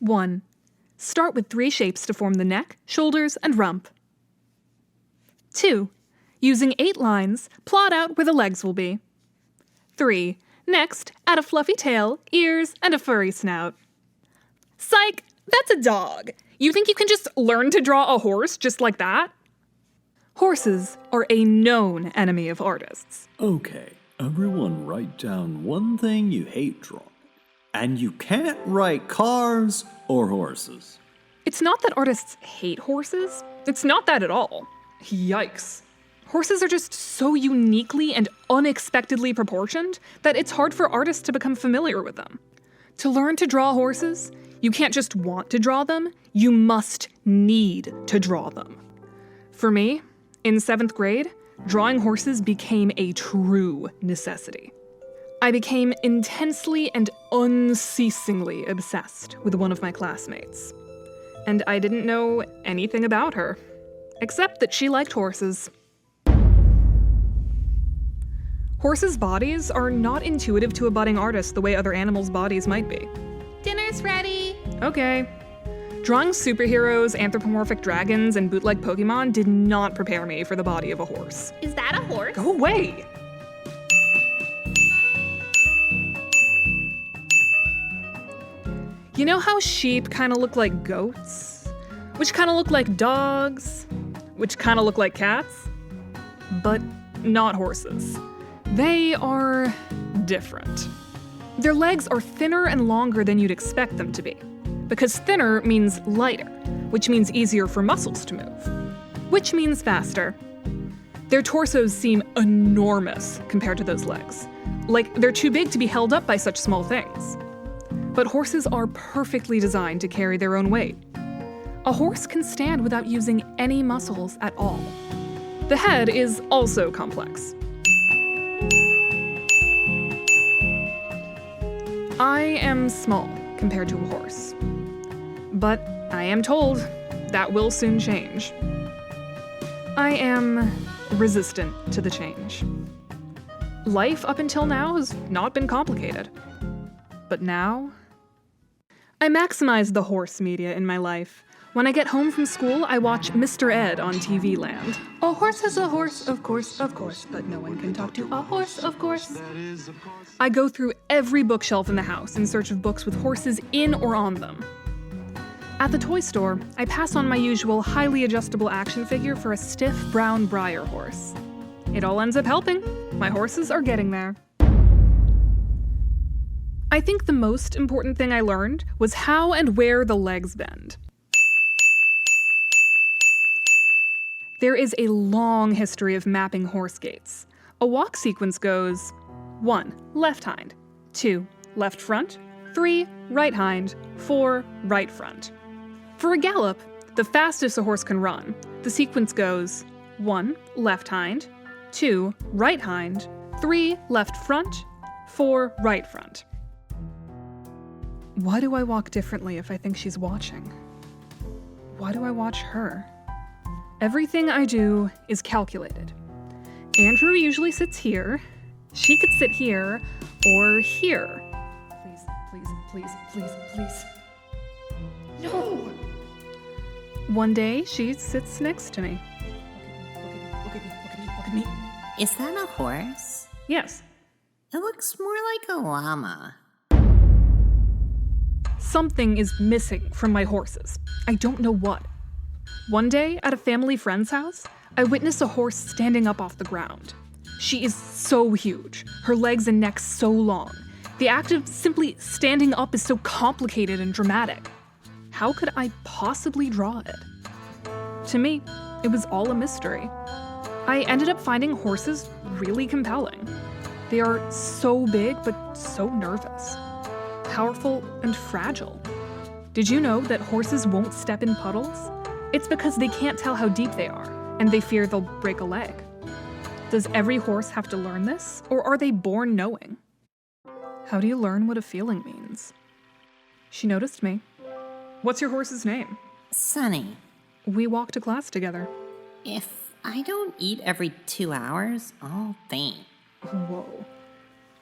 1. Start with 3 shapes to form the neck, shoulders, and rump. 2. Using 8 lines, plot out where the legs will be. 3. Next, add a fluffy tail, ears, and a furry snout. Psych! That's a dog! You think you can just learn to draw a horse just like that? Horses are a known enemy of artists. Okay, everyone write down one thing you hate drawing. And you can't write cars or horses. It's not that artists hate horses. It's not that at all. Yikes. Horses are just so uniquely and unexpectedly proportioned that it's hard for artists to become familiar with them. To learn to draw horses, you can't just want to draw them, you must need to draw them. For me, in 7th grade, drawing horses became a true necessity. I became intensely and unceasingly obsessed with one of my classmates. And I didn't know anything about her, except that she liked horses. Horses' bodies are not intuitive to a budding artist the way other animals' bodies might be. Dinner's ready. Okay. Drawing superheroes, anthropomorphic dragons, and bootleg Pokemon did not prepare me for the body of a horse. Is that a horse? Go away! You know how sheep kind of look like goats? Which kind of look like dogs? Which kind of look like cats? But not horses. They are different. Their legs are thinner and longer than you'd expect them to be, because thinner means lighter, which means easier for muscles to move, which means faster. Their torsos seem enormous compared to those legs, like they're too big to be held up by such small things. But horses are perfectly designed to carry their own weight. A horse can stand without using any muscles at all. The head is also complex. I am small compared to a horse, but I am told that will soon change. I am resistant to the change. Life up until now has not been complicated, but now I maximize the horse media in my life. When I get home from school, I watch Mr. Ed on TV Land. A horse is a horse, of course, but no one can talk to a horse, of course. I go through every bookshelf in the house in search of books with horses in or on them. At the toy store, I pass on my usual highly adjustable action figure for a stiff brown Breyer horse. It all ends up helping. My horses are getting there. I think the most important thing I learned was how and where the legs bend. There is a long history of mapping horse gaits. A walk sequence goes 1. Left hind, 2. Left front, 3. Right hind, 4. Right front. For a gallop, the fastest a horse can run, the sequence goes 1. Left hind, 2. Right hind, 3. Left front, 4. Right front. Why do I walk differently if I think she's watching? Why do I watch her? Everything I do is calculated. Andrew usually sits here. She could sit here or here. Please, please, please, please, please. No! One day, she sits next to me. Look at me. Is that a horse? Yes. It looks more like a llama. Something is missing from my horses. I don't know what. One day, at a family friend's house, I witnessed a horse standing up off the ground. She is so huge, her legs and neck so long. The act of simply standing up is so complicated and dramatic. How could I possibly draw it? To me, it was all a mystery. I ended up finding horses really compelling. They are so big, but so nervous. Powerful and fragile. Did you know that horses won't step in puddles? It's because they can't tell how deep they are, and they fear they'll break a leg. Does every horse have to learn this, or are they born knowing? How do you learn what a feeling means? She noticed me. What's your horse's name? Sunny. We walk to class together. If I don't eat every 2 hours, I'll faint. Whoa.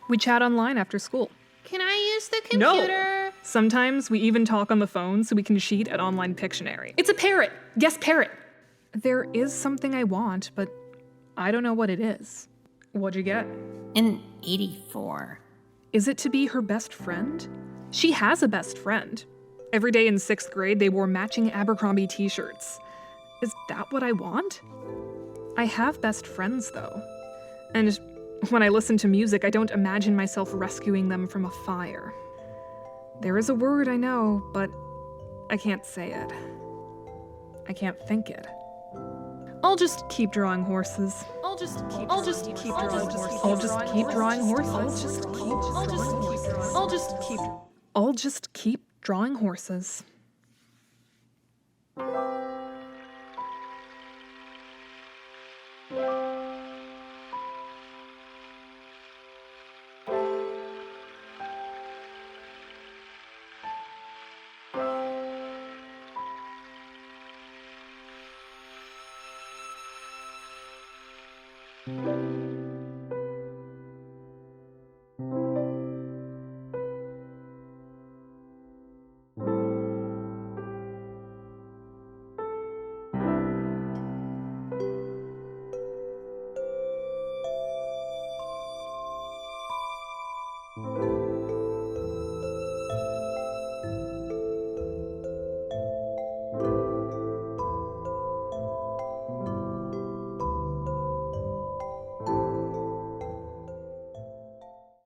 We chat online after school. Can I use the computer? No. Sometimes we even talk on the phone so we can cheat at online Pictionary. It's a parrot! Guess parrot! There is something I want, but I don't know what it is. What'd you get? An 84. Is it to be her best friend? She has a best friend. Every day in 6th grade, they wore matching Abercrombie t-shirts. Is that what I want? I have best friends, though. And when I listen to music, I don't imagine myself rescuing them from a fire. There is a word I know, but I can't say it. I can't think it. I'll just keep drawing horses. I'll just keep drawing horses. I'll just keep drawing horses.